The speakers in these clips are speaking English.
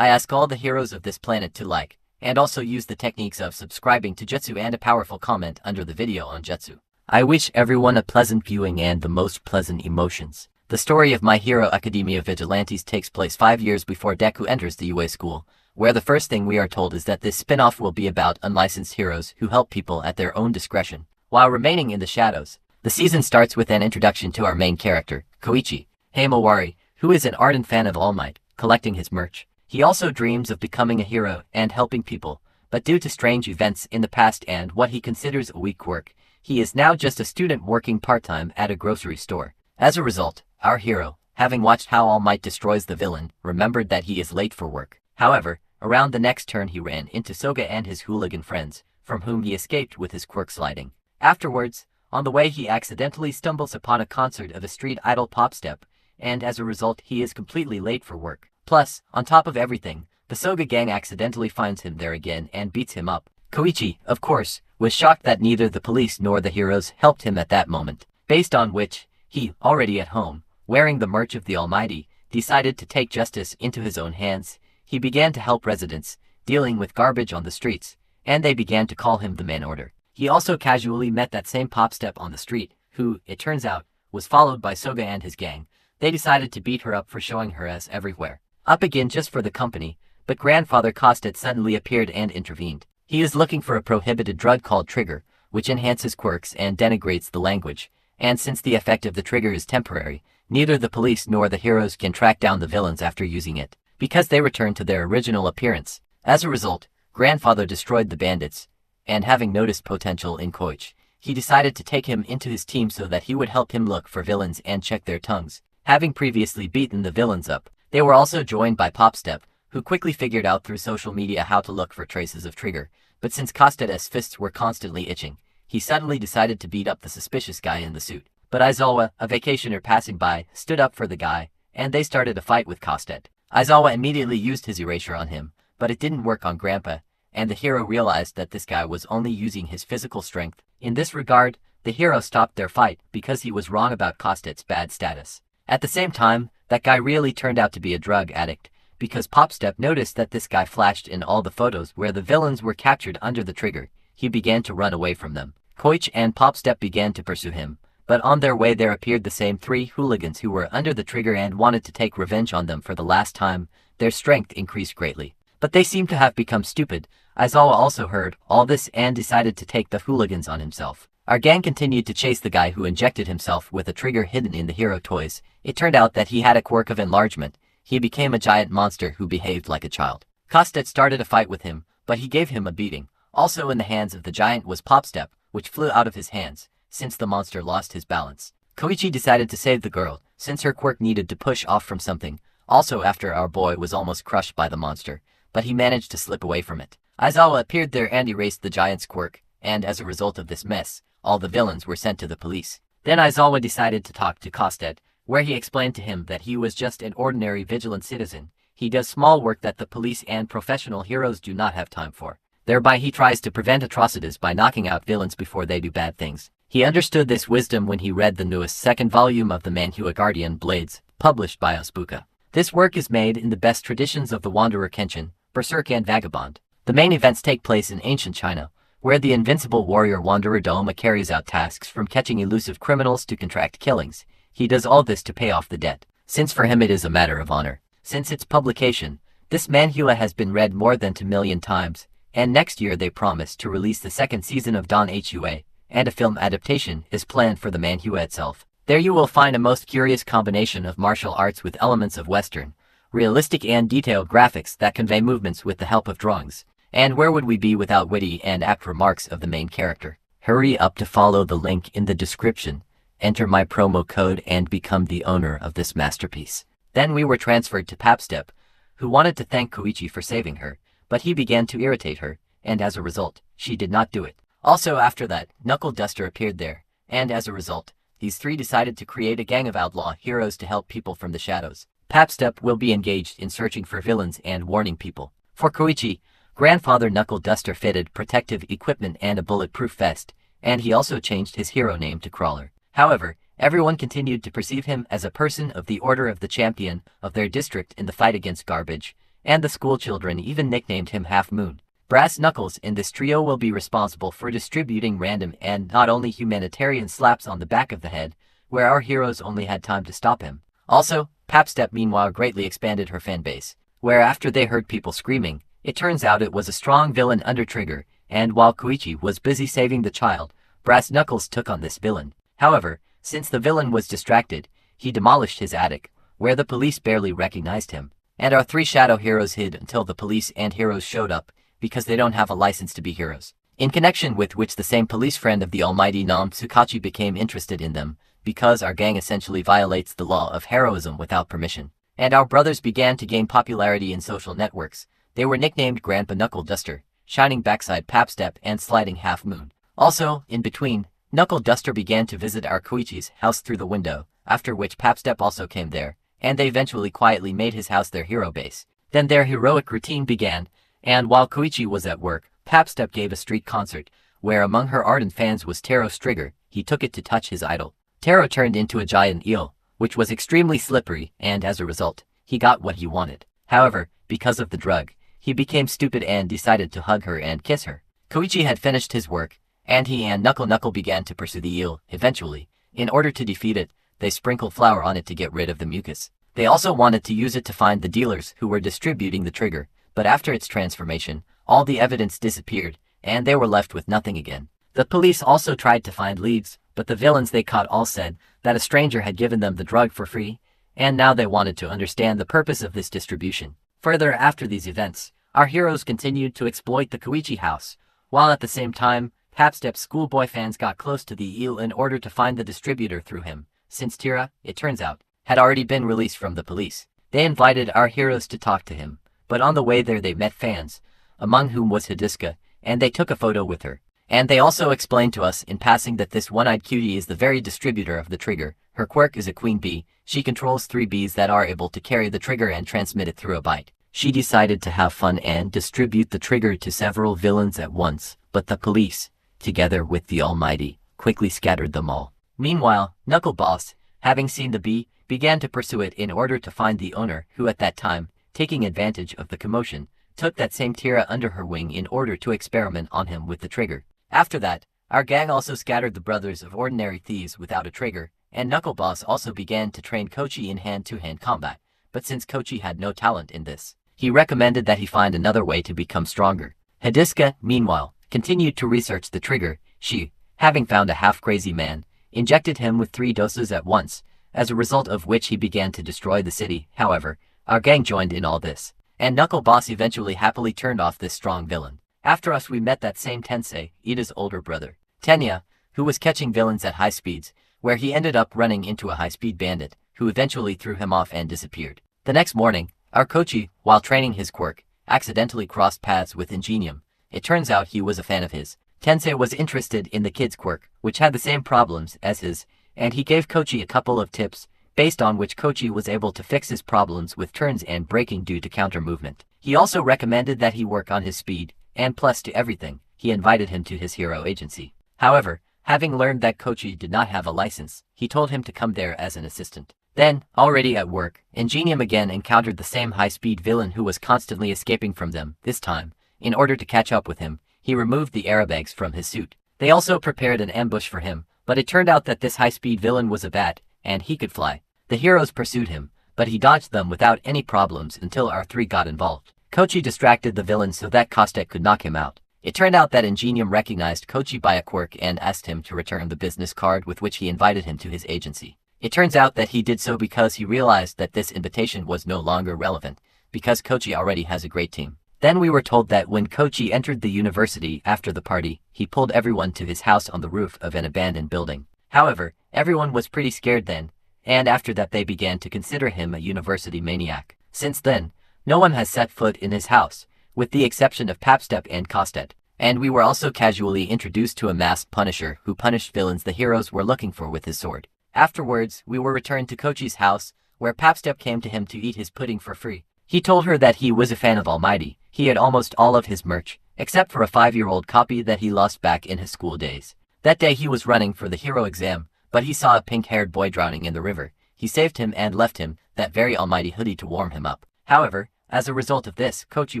I ask all the heroes of this planet to like, and also use the techniques of subscribing to Jutsu and a powerful comment under the video on Jutsu. I wish everyone a pleasant viewing and the most pleasant emotions. The story of My Hero Academia Vigilantes takes place 5 years before Deku enters the UA school, where the first thing we are told is that this spin-off will be about unlicensed heroes who help people at their own discretion, while remaining in the shadows. The season starts with an introduction to our main character, Koichi Haimawari, who is an ardent fan of All Might, collecting his merch. He also dreams of becoming a hero and helping people, but due to strange events in the past and what he considers a weak work, he is now just a student working part-time at a grocery store. As a result, our hero, having watched how All Might destroys the villain, remembered that he is late for work. However, around the next turn he ran into Saga and his hooligan friends, from whom he escaped with his quirk sliding. Afterwards, on the way he accidentally stumbles upon a concert of a street idol Popstep, and as a result he is completely late for work. Plus, on top of everything, the Soga gang accidentally finds him there again and beats him up. Koichi, of course, was shocked that neither the police nor the heroes helped him at that moment, based on which, he, already at home, wearing the merch of the Almighty, decided to take justice into his own hands. He began to help residents, dealing with garbage on the streets, and they began to call him the Man Order. He also casually met that same Popstep on the street, who, it turns out, was followed by Soga and his gang. They decided to beat her up for showing her ass everywhere. Up again just for the company, but grandfather Kostet suddenly appeared and intervened. He is looking for a prohibited drug called Trigger, which enhances quirks and denigrates the language, and since the effect of the trigger is temporary, neither the police nor the heroes can track down the villains after using it, because they return to their original appearance. As a result, grandfather destroyed the bandits, and having noticed potential in Koichi, he decided to take him into his team so that he would help him look for villains and check their tongues. Having previously beaten the villains up, they were also joined by Popstep, who quickly figured out through social media how to look for traces of Trigger, but since Kostet's fists were constantly itching, he suddenly decided to beat up the suspicious guy in the suit. But Aizawa, a vacationer passing by, stood up for the guy, and they started a fight with Kostet. Aizawa immediately used his erasure on him, but it didn't work on Grandpa, and the hero realized that this guy was only using his physical strength. In this regard, the hero stopped their fight because he was wrong about Kostet's bad status. At the same time, that guy really turned out to be a drug addict, because Popstep noticed that this guy flashed in all the photos where the villains were captured under the trigger. He began to run away from them. Koichi and Popstep began to pursue him, but on their way there appeared the same 3 hooligans who were under the trigger and wanted to take revenge on them for the last time. Their strength increased greatly, but they seemed to have become stupid. Aizawa also heard all this and decided to take the hooligans on himself. Our gang continued to chase the guy who injected himself with a trigger hidden in the hero toys. It turned out that he had a quirk of enlargement. He became a giant monster who behaved like a child. Kostet started a fight with him, but he gave him a beating. Also in the hands of the giant was Popstep, which flew out of his hands, since the monster lost his balance. Koichi decided to save the girl, since her quirk needed to push off from something, also after our boy was almost crushed by the monster, but he managed to slip away from it. Aizawa appeared there and erased the giant's quirk, and as a result of this mess, all the villains were sent to the police. Then Aizawa decided to talk to Kostet, where he explained to him that he was just an ordinary vigilant citizen. He does small work that the police and professional heroes do not have time for. Thereby he tries to prevent atrocities by knocking out villains before they do bad things. He understood this wisdom when he read the newest 2nd volume of the Manhua Guardian Blades, published by Osbuka. This work is made in the best traditions of the Wanderer Kenshin, Berserk and Vagabond. The main events take place in ancient China, where the invincible warrior Wanderer Doma carries out tasks from catching elusive criminals to contract killings. He does all this to pay off the debt, since for him it is a matter of honor. Since its publication, this manhua has been read more than 2 million times, and next year they promise to release the 2nd season of Don Hua, and a film adaptation is planned for the manhua itself. There you will find a most curious combination of martial arts with elements of Western, realistic and detailed graphics that convey movements with the help of drawings. And where would we be without witty and apt remarks of the main character? Hurry up to follow the link in the description, enter my promo code and become the owner of this masterpiece. Then we were transferred to Popstep, who wanted to thank Koichi for saving her, but he began to irritate her, and as a result, she did not do it. Also after that, Knuckleduster appeared there, and as a result, these 3 decided to create a gang of outlaw heroes to help people from the shadows. Popstep will be engaged in searching for villains and warning people. For Koichi, grandfather Knuckleduster fitted protective equipment and a bulletproof vest, and he also changed his hero name to Crawler. However, everyone continued to perceive him as a person of the Order of the Champion of their district in the fight against garbage, and the school children even nicknamed him Half Moon. Brass Knuckles in this trio will be responsible for distributing random and not only humanitarian slaps on the back of the head, where our heroes only had time to stop him. Also, Papstep meanwhile greatly expanded her fanbase, where after they heard people screaming, it turns out it was a strong villain under Trigger, and while Koichi was busy saving the child, Brass Knuckles took on this villain. However, since the villain was distracted, he demolished his attic, where the police barely recognized him. And our three shadow heroes hid until the police and heroes showed up, because they don't have a license to be heroes. In connection with which the same police friend of the almighty Nam Tsukachi became interested in them, because our gang essentially violates the law of heroism without permission. And our brothers began to gain popularity in social networks. They were nicknamed Grandpa Knuckleduster, Shining Backside Papstep, and Sliding Half Moon. Also, in between, Knuckleduster began to visit our Koichi's house through the window, after which Papstep also came there, and they eventually quietly made his house their hero base. Then their heroic routine began, and while Koichi was at work, Papstep gave a street concert, where among her ardent fans was Taro's Trigger. He took it to touch his idol. Taro turned into a giant eel, which was extremely slippery, and as a result, he got what he wanted. However, because of the drug, he became stupid and decided to hug her and kiss her. Koichi had finished his work, and he and Knuckle began to pursue the eel. Eventually, in order to defeat it, they sprinkled flour on it to get rid of the mucus. They also wanted to use it to find the dealers who were distributing the trigger, but after its transformation, all the evidence disappeared, and they were left with nothing again. The police also tried to find leads, but the villains they caught all said that a stranger had given them the drug for free, and now they wanted to understand the purpose of this distribution. Further, after these events, our heroes continued to exploit the Koichi house, while at the same time, Papstep's schoolboy fans got close to the eel in order to find the distributor through him, since Tira, it turns out, had already been released from the police. They invited our heroes to talk to him, but on the way there they met fans, among whom was Hidiska, and they took a photo with her. And they also explained to us in passing that this one-eyed cutie is the very distributor of the trigger. Her quirk is a queen bee. She controls 3 bees that are able to carry the trigger and transmit it through a bite. She decided to have fun and distribute the trigger to several villains at once, but the police, together with the Almighty, quickly scattered them all. Meanwhile, Knuckle Boss, having seen the bee, began to pursue it in order to find the owner, who at that time, taking advantage of the commotion, took that same Tira under her wing in order to experiment on him with the trigger. After that, our gang also scattered the brothers of ordinary thieves without a trigger, and Knuckle Boss also began to train Koichi in hand-to-hand combat, but since Koichi had no talent in this, he recommended that he find another way to become stronger. Hidiska, meanwhile, continued to research the trigger. She, having found a half-crazy man, injected him with 3 doses at once, as a result of which he began to destroy the city. However, our gang joined in all this, and Knuckle Boss eventually happily turned off this strong villain. After us we met that same Tensei, Ida's older brother, Tenya, who was catching villains at high speeds, where he ended up running into a high-speed bandit, who eventually threw him off and disappeared. The next morning, our Koichi, while training his quirk, accidentally crossed paths with Ingenium. It turns out he was a fan of his. Tensei was interested in the kid's quirk, which had the same problems as his, and he gave Koichi a couple of tips, based on which Koichi was able to fix his problems with turns and braking due to counter movement. He also recommended that he work on his speed, and plus to everything, he invited him to his hero agency. However, having learned that Koichi did not have a license, he told him to come there as an assistant. Then, already at work, Ingenium again encountered the same high-speed villain who was constantly escaping from them. This time, in order to catch up with him, he removed the airbags from his suit. They also prepared an ambush for him, but it turned out that this high-speed villain was a bat, and he could fly. The heroes pursued him, but he dodged them without any problems until our 3 got involved. Koichi distracted the villain so that Kostek could knock him out. It turned out that Ingenium recognized Koichi by a quirk and asked him to return the business card with which he invited him to his agency. It turns out that he did so because he realized that this invitation was no longer relevant, because Koichi already has a great team. Then we were told that when Koichi entered the university after the party, he pulled everyone to his house on the roof of an abandoned building. However, everyone was pretty scared then, and after that they began to consider him a university maniac. Since then, no one has set foot in his house, with the exception of Papstep and Kostet, and we were also casually introduced to a masked Punisher who punished villains the heroes were looking for with his sword. Afterwards, we were returned to Koichi's house, where Papstep came to him to eat his pudding for free. He told her that he was a fan of Almighty. He had almost all of his merch, except for a 5-year-old copy that he lost back in his school days. That day he was running for the hero exam, but he saw a pink-haired boy drowning in the river. He saved him and left him that very almighty hoodie to warm him up. However, As a result of this, Koichi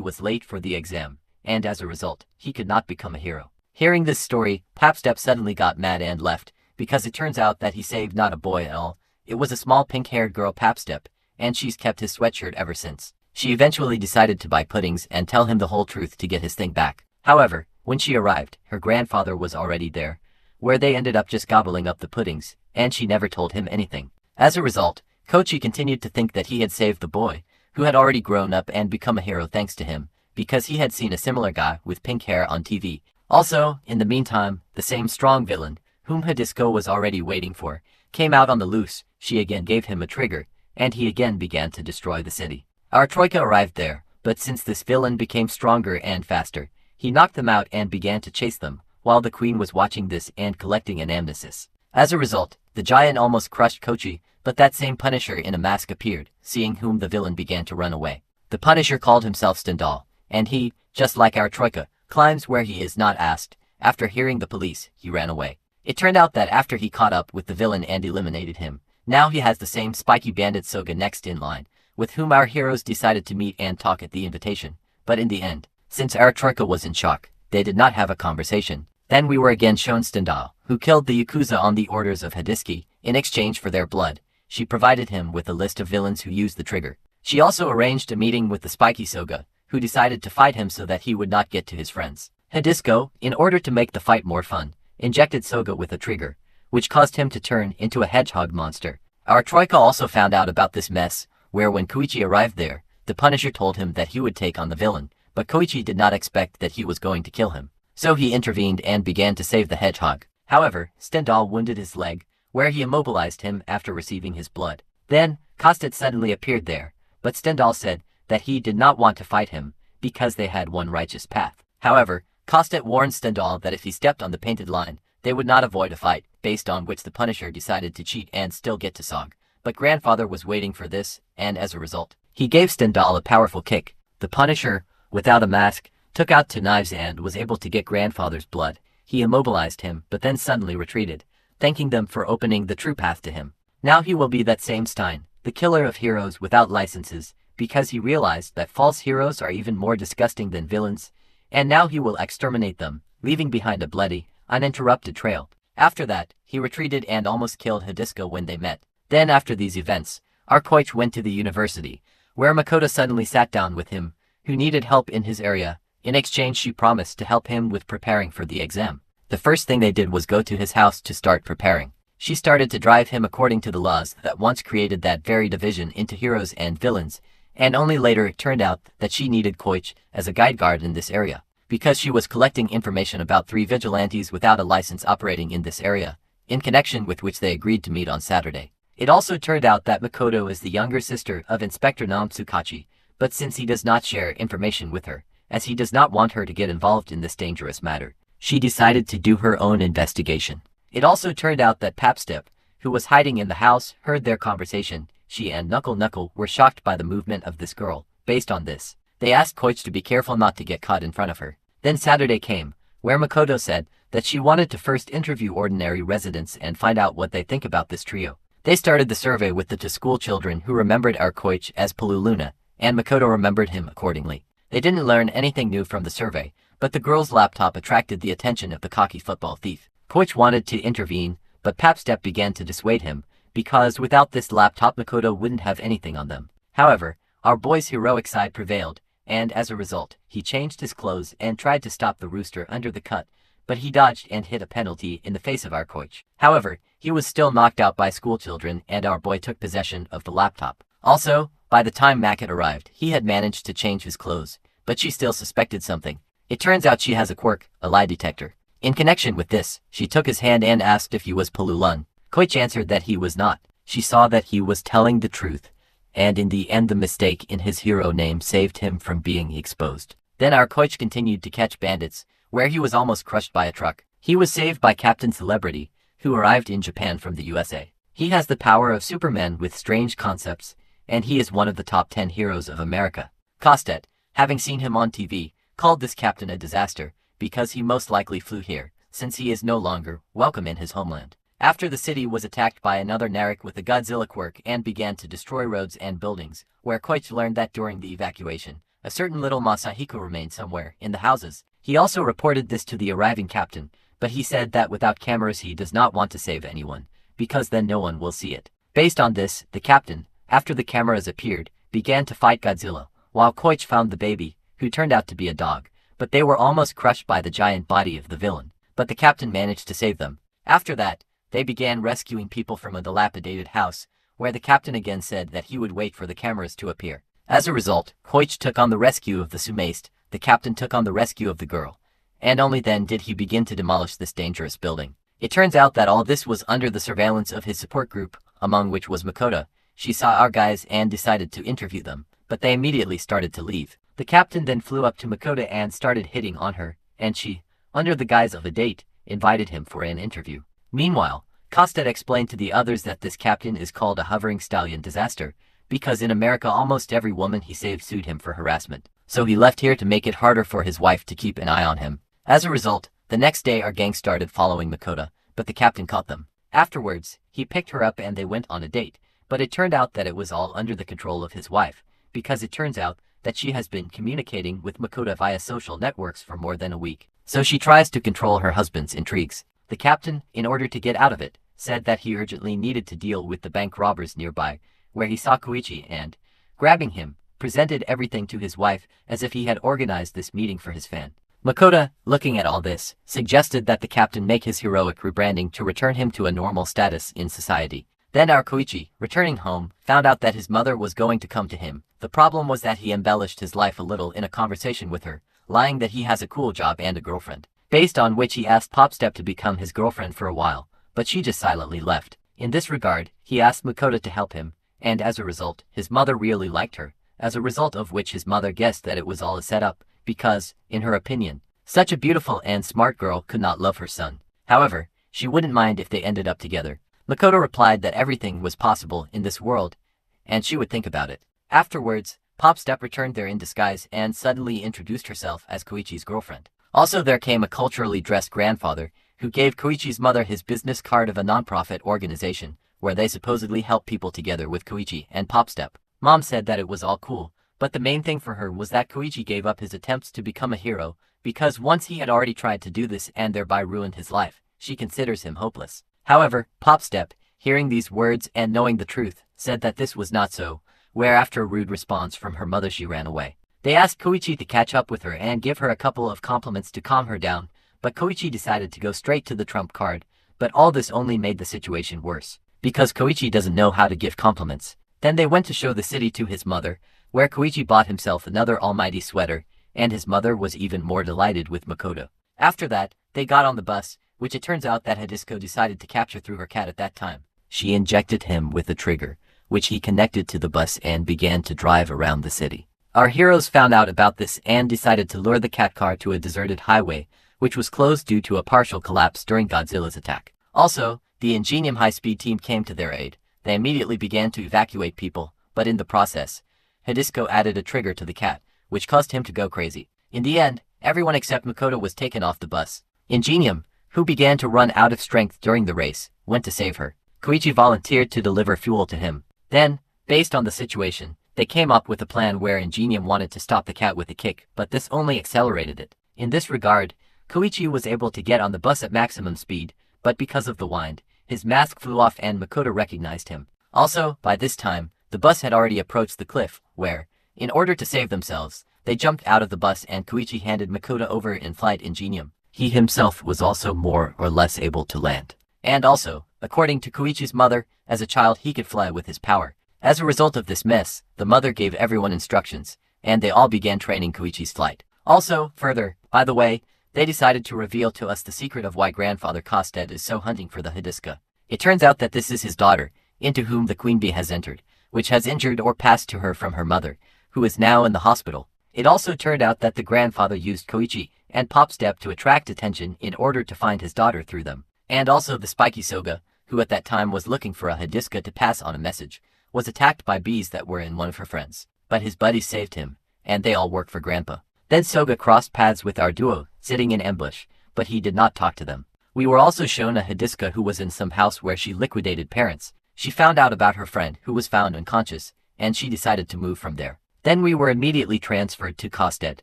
was late for the exam, and as a result, he could not become a hero. Hearing this story, Papstep suddenly got mad and left, because it turns out that he saved not a boy at all. It was a small pink-haired girl, Papstep, and she's kept his sweatshirt ever since. She eventually decided to buy puddings and tell him the whole truth to get his thing back. However, when she arrived, her grandfather was already there, where they ended up just gobbling up the puddings, and she never told him anything. As a result, Koichi continued to think that he had saved the boy, who had already grown up and become a hero thanks to him, because he had seen a similar guy with pink hair on TV. Also, in the meantime, the same strong villain, whom Hidisco was already waiting for, came out on the loose. She again gave him a trigger, and he again began to destroy the city. Our Troika arrived there, but since this villain became stronger and faster, he knocked them out and began to chase them, while the queen was watching this and collecting an amnesis. As a result, the giant almost crushed Koichi, but that same Punisher in a mask appeared, seeing whom the villain began to run away. The Punisher called himself Stendhal, and he, just like our Troika, climbs where he is not asked. After hearing the police, he ran away. It turned out that after he caught up with the villain and eliminated him, now he has the same spiky bandit Soga next in line, with whom our heroes decided to meet and talk at the invitation. But in the end, since our Troika was in shock, they did not have a conversation. Then we were again shown Stendhal, who killed the Yakuza on the orders of Hidisco. In exchange for their blood, she provided him with a list of villains who used the trigger. She also arranged a meeting with the spiky Soga, who decided to fight him so that he would not get to his friends. Hidisco, in order to make the fight more fun, injected Soga with a trigger, which caused him to turn into a hedgehog monster. Our Troika also found out about this mess, where when Koichi arrived there, the Punisher told him that he would take on the villain, but Koichi did not expect that he was going to kill him. So he intervened and began to save the hedgehog. However, Stendhal wounded his leg, where he immobilized him after receiving his blood. Then, Kostet suddenly appeared there, but Stendhal said that he did not want to fight him, because they had one righteous path. However, Kostet warned Stendhal that if he stepped on the painted line, they would not avoid a fight, based on which the Punisher decided to cheat and still get to Sog. But Grandfather was waiting for this, and as a result, he gave Stendhal a powerful kick. The Punisher, without a mask, took out two knives and was able to get Grandfather's blood. He immobilized him, but then suddenly retreated, thanking them for opening the true path to him. Now he will be that same Stein, the killer of heroes without licenses, because he realized that false heroes are even more disgusting than villains, and now he will exterminate them, leaving behind a bloody, uninterrupted trail. After that, he retreated and almost killed Hidisco when they met. Then after these events, our Koichi went to the university, where Makoto suddenly sat down with him, who needed help in his area. In exchange, she promised to help him with preparing for the exam. The first thing they did was go to his house to start preparing. She started to drive him according to the laws that once created that very division into heroes and villains, and only later it turned out that she needed Koichi as a guide guard in this area, because she was collecting information about 3 vigilantes without a license operating in this area, in connection with which they agreed to meet on Saturday. It also turned out that Makoto is the younger sister of Inspector Namtsukachi, but since he does not share information with her, as he does not want her to get involved in this dangerous matter, she decided to do her own investigation. It also turned out that Papstep, who was hiding in the house, heard their conversation. She and Knuckle were shocked by the movement of this girl. Based on this, they asked Koichi to be careful not to get caught in front of her. Then Saturday came, where Makoto said that she wanted to first interview ordinary residents and find out what they think about this trio. They started the survey with the 2 school children who remembered our Koichi as Paluluna, and Makoto remembered him accordingly. They didn't learn anything new from the survey, but the girl's laptop attracted the attention of the cocky football thief. Koichi wanted to intervene, but Papstep began to dissuade him, because without this laptop Makoto wouldn't have anything on them. However, our boy's heroic side prevailed, and as a result, he changed his clothes and tried to stop the rooster under the cut, but he dodged and hit a penalty in the face of our Koichi. However, he was still knocked out by school children and our boy took possession of the laptop. Also, by the time Makat arrived, he had managed to change his clothes, but she still suspected something. It turns out she has a quirk, a lie detector. In connection with this, she took his hand and asked if he was Palulun. Koichi answered that he was not. She saw that he was telling the truth, and in the end the mistake in his hero name saved him from being exposed. Then our Koichi continued to catch bandits, where he was almost crushed by a truck. He was saved by Captain Celebrity, who arrived in Japan from the USA. He has the power of Superman with strange concepts, and he is one of the top 10 heroes of America. Kostet, having seen him on TV, called this captain a disaster, because he most likely flew here, since he is no longer welcome in his homeland. After the city was attacked by another Narek with a Godzilla quirk and began to destroy roads and buildings, where Koichi learned that during the evacuation, a certain little Masahiko remained somewhere in the houses. He also reported this to the arriving captain, but he said that without cameras he does not want to save anyone, because then no one will see it. Based on this, the captain, after the cameras appeared, began to fight Godzilla, while Koichi found the baby, who turned out to be a dog, but they were almost crushed by the giant body of the villain. But the captain managed to save them. After that, they began rescuing people from a dilapidated house, where the captain again said that he would wait for the cameras to appear. As a result, Koichi took on the rescue of the sumaist, the captain took on the rescue of the girl, and only then did he begin to demolish this dangerous building. It turns out that all this was under the surveillance of his support group, among which was Makoto. She saw our guys and decided to interview them, but they immediately started to leave. The captain then flew up to Makoto and started hitting on her, and she, under the guise of a date, invited him for an interview. Meanwhile, Kostet explained to the others that this captain is called a hovering stallion disaster, because in America almost every woman he saved sued him for harassment. So he left here to make it harder for his wife to keep an eye on him. As a result, the next day our gang started following Makoto, but the captain caught them. Afterwards, he picked her up and they went on a date, but it turned out that it was all under the control of his wife, because it turns out that she has been communicating with Makoto via social networks for more than a week. So she tries to control her husband's intrigues. The captain, in order to get out of it, said that he urgently needed to deal with the bank robbers nearby, where he saw Koichi and, grabbing him, presented everything to his wife as if he had organized this meeting for his fan. Makoto, looking at all this, suggested that the captain make his heroic rebranding to return him to a normal status in society. Then our Koichi, returning home, found out that his mother was going to come to him. The problem was that he embellished his life a little in a conversation with her, lying that he has a cool job and a girlfriend. Based on which he asked Popstep to become his girlfriend for a while, but she just silently left. In this regard, he asked Makoto to help him, and as a result, his mother really liked her, as a result of which his mother guessed that it was all a setup, because, in her opinion, such a beautiful and smart girl could not love her son. However, she wouldn't mind if they ended up together. Makoto replied that everything was possible in this world, and she would think about it. Afterwards, Popstep returned there in disguise and suddenly introduced herself as Koichi's girlfriend. Also there came a culturally dressed grandfather, who gave Koichi's mother his business card of a non-profit organization, where they supposedly help people together with Koichi and Popstep. Mom said that it was all cool, but the main thing for her was that Koichi gave up his attempts to become a hero, because once he had already tried to do this and thereby ruined his life, she considers him hopeless. However, Popstep, hearing these words and knowing the truth, said that this was not so, where after a rude response from her mother she ran away. They asked Koichi to catch up with her and give her a couple of compliments to calm her down, but Koichi decided to go straight to the trump card, but all this only made the situation worse, because Koichi doesn't know how to give compliments. Then they went to show the city to his mother, where Koichi bought himself another almighty sweater, and his mother was even more delighted with Makoto. After that, they got on the bus, which it turns out that Hidisco decided to capture through her cat at that time. She injected him with a trigger, which he connected to the bus and began to drive around the city. Our heroes found out about this and decided to lure the cat car to a deserted highway, which was closed due to a partial collapse during Godzilla's attack. Also, the Ingenium high-speed team came to their aid. They immediately began to evacuate people, but in the process, Hidisco added a trigger to the cat, which caused him to go crazy. In the end, everyone except Makoto was taken off the bus. Ingenium, who began to run out of strength during the race, went to save her. Koichi volunteered to deliver fuel to him. Then, based on the situation, they came up with a plan where Ingenium wanted to stop the cat with a kick, but this only accelerated it. In this regard, Koichi was able to get on the bus at maximum speed, but because of the wind, his mask flew off and Makoto recognized him. Also, by this time, the bus had already approached the cliff, where, in order to save themselves, they jumped out of the bus and Koichi handed Makoto over in flight Ingenium. He himself was also more or less able to land. And also, according to Koichi's mother, as a child he could fly with his power. As a result of this mess, the mother gave everyone instructions, and they all began training Koichi's flight. Also, further, by the way, they decided to reveal to us the secret of why grandfather Kostet is so hunting for the Hidisca. It turns out that this is his daughter, into whom the queen bee has entered, which has injured or passed to her from her mother, who is now in the hospital. It also turned out that the grandfather used Koichi and Popstep to attract attention in order to find his daughter through them. And also the spiky Soga, who at that time was looking for a Hidisca to pass on a message, was attacked by bees that were in one of her friends. But his buddies saved him, and they all work for Grandpa. Then Soga crossed paths with our duo, sitting in ambush, but he did not talk to them. We were also shown a Hadiska who was in some house where she liquidated parents. She found out about her friend who was found unconscious, and she decided to move from there. Then we were immediately transferred to Kostet,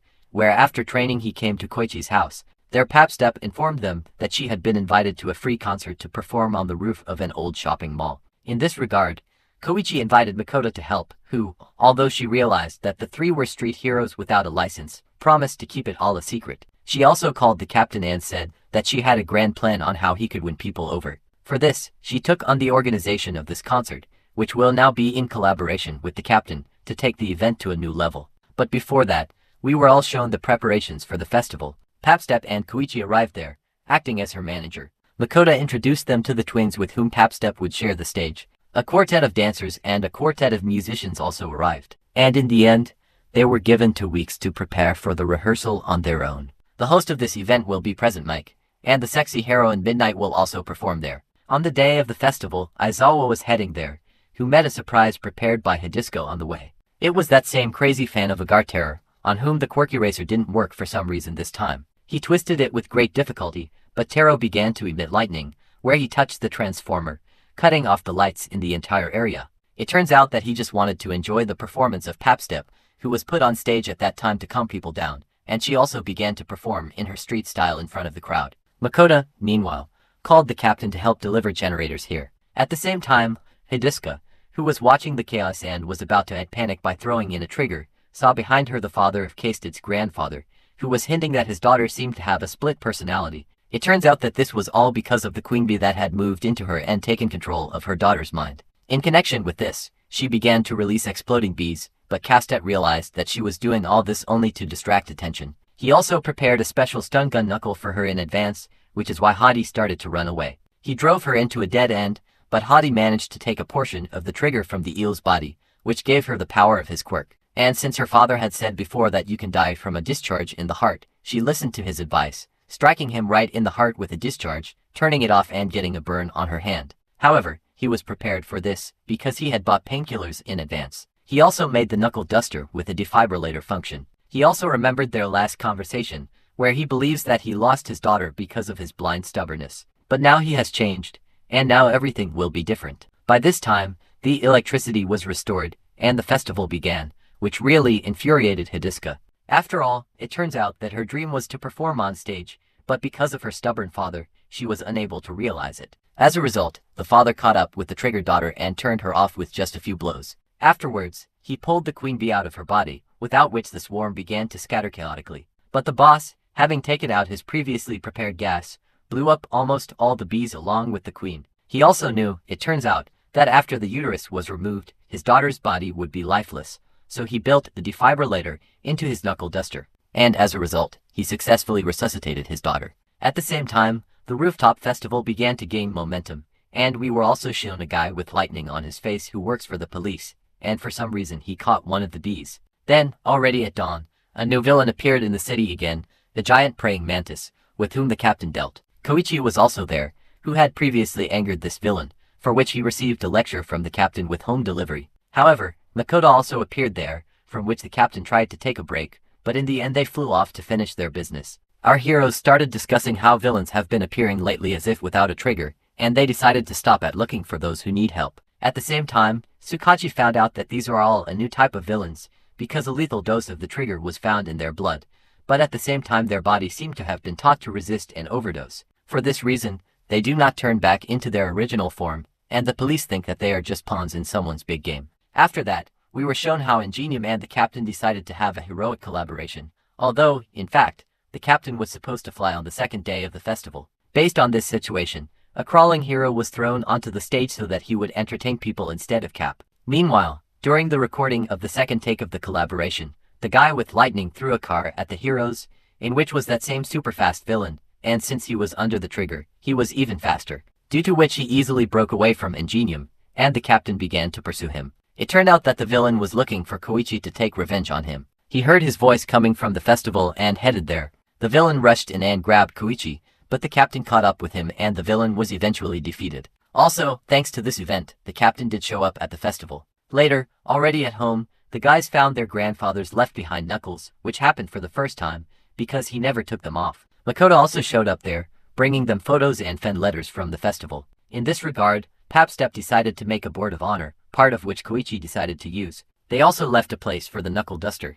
where after training he came to Koichi's house. Their Papstep informed them that she had been invited to a free concert to perform on the roof of an old shopping mall. In this regard, Koichi invited Makoto to help, who, although she realized that the three were street heroes without a license, promised to keep it all a secret. She also called the captain and said that she had a grand plan on how he could win people over. For this, she took on the organization of this concert, which will now be in collaboration with the captain to take the event to a new level. But before that, we were all shown the preparations for the festival. Papstep and Koichi arrived there, acting as her manager. Makoto introduced them to the twins with whom Papstep would share the stage. A quartet of dancers and a quartet of musicians also arrived. And in the end, they were given 2 weeks to prepare for the rehearsal on their own. The host of this event will be present Mike, and the sexy heroine Midnight will also perform there. On the day of the festival, Aizawa was heading there, who met a surprise prepared by Hadisko on the way. It was that same crazy fan of Agar-Terror, on whom the quirky racer didn't work for some reason this time. He twisted it with great difficulty, but Taro began to emit lightning, where he touched the transformer, cutting off the lights in the entire area. It turns out that he just wanted to enjoy the performance of Papstep, who was put on stage at that time to calm people down, and she also began to perform in her street style in front of the crowd. Makoto, meanwhile, called the captain to help deliver generators here. At the same time, Hadiska, who was watching the chaos and was about to add panic by throwing in a trigger, saw behind her the father of Kasted's grandfather, who was hinting that his daughter seemed to have a split personality. It turns out that this was all because of the queen bee that had moved into her and taken control of her daughter's mind. In connection with this, she began to release exploding bees, but Kastet realized that she was doing all this only to distract attention. He also prepared a special stun gun knuckle for her in advance, which is why Hadi started to run away. He drove her into a dead end, but Hadi managed to take a portion of the trigger from the eel's body, which gave her the power of his quirk. And since her father had said before that you can die from a discharge in the heart, she listened to his advice, striking him right in the heart with a discharge, turning it off and getting a burn on her hand. However, he was prepared for this, because he had bought painkillers in advance. He also made the Knuckleduster with a defibrillator function. He also remembered their last conversation, where he believes that he lost his daughter because of his blind stubbornness. But now he has changed, and now everything will be different. By this time, the electricity was restored, and the festival began, which really infuriated Hadiska. After all, it turns out that her dream was to perform on stage, but because of her stubborn father, she was unable to realize it. As a result, the father caught up with the triggered daughter and turned her off with just a few blows. Afterwards, he pulled the queen bee out of her body, without which the swarm began to scatter chaotically. But the boss, having taken out his previously prepared gas, blew up almost all the bees along with the queen. He also knew, it turns out, that after the uterus was removed, his daughter's body would be lifeless, so he built the defibrillator into his Knuckleduster, and as a result, he successfully resuscitated his daughter. At the same time, the rooftop festival began to gain momentum, and we were also shown a guy with lightning on his face who works for the police, and for some reason he caught one of the bees. Then, already at dawn, a new villain appeared in the city again, the giant praying mantis, with whom the captain dealt. Koichi was also there, who had previously angered this villain, for which he received a lecture from the captain with home delivery. However, Makoto also appeared there, from which the captain tried to take a break, but in the end they flew off to finish their business. Our heroes started discussing how villains have been appearing lately as if without a trigger, and they decided to stop at looking for those who need help. At the same time, Tsukachi found out that these are all a new type of villains, because a lethal dose of the trigger was found in their blood, but at the same time their body seemed to have been taught to resist an overdose. For this reason, they do not turn back into their original form, and the police think that they are just pawns in someone's big game. After that, we were shown how Ingenium and the captain decided to have a heroic collaboration, although, in fact, the captain was supposed to fly on the second day of the festival. Based on this situation, a crawling hero was thrown onto the stage so that he would entertain people instead of Cap. Meanwhile, during the recording of the second take of the collaboration, the guy with lightning threw a car at the heroes, in which was that same super fast villain, and since he was under the trigger, he was even faster, due to which he easily broke away from Ingenium, and the captain began to pursue him. It turned out that the villain was looking for Koichi to take revenge on him. He heard his voice coming from the festival and headed there. The villain rushed in and grabbed Koichi, but the captain caught up with him and the villain was eventually defeated. Also, thanks to this event, the captain did show up at the festival. Later, already at home, the guys found their grandfather's left behind knuckles, which happened for the first time, because he never took them off. Makoto also showed up there, bringing them photos and fan letters from the festival. In this regard, Papstep decided to make a board of honor, part of which Koichi decided to use. They also left a place for the Knuckleduster,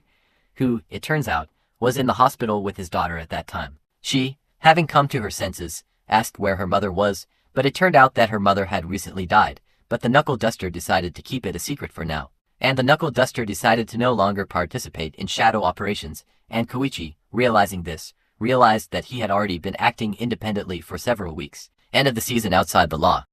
who, it turns out, was in the hospital with his daughter at that time. She, having come to her senses, asked where her mother was, but it turned out that her mother had recently died, but the Knuckleduster decided to keep it a secret for now. And the Knuckleduster decided to no longer participate in shadow operations, and Koichi, realizing this, realized that he had already been acting independently for several weeks. End of the season outside the law.